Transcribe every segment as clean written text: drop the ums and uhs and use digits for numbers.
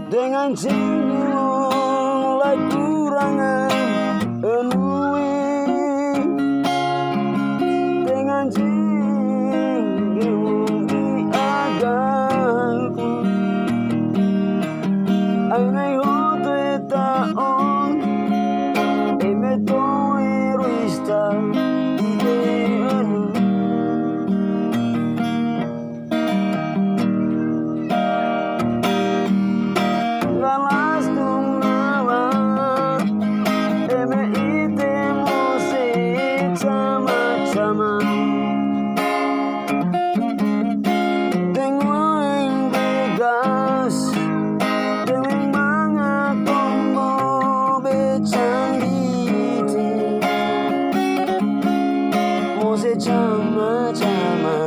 dengan cintamu mulai kurangan enui dengan cintamu diadaku ainai hote taon emeto eroista ideanu galas tungawa eme itemo se sama-sama tengo yang begas dengan mga tombo becanditi mo se sama-sama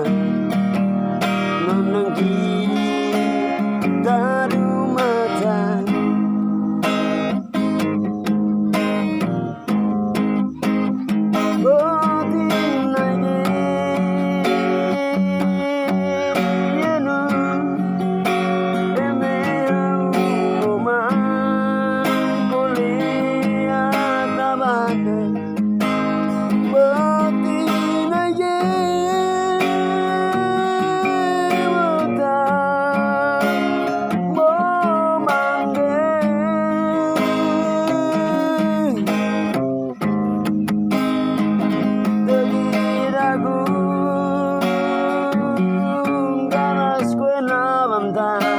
nanang kita rumatan ganas ko na bamtan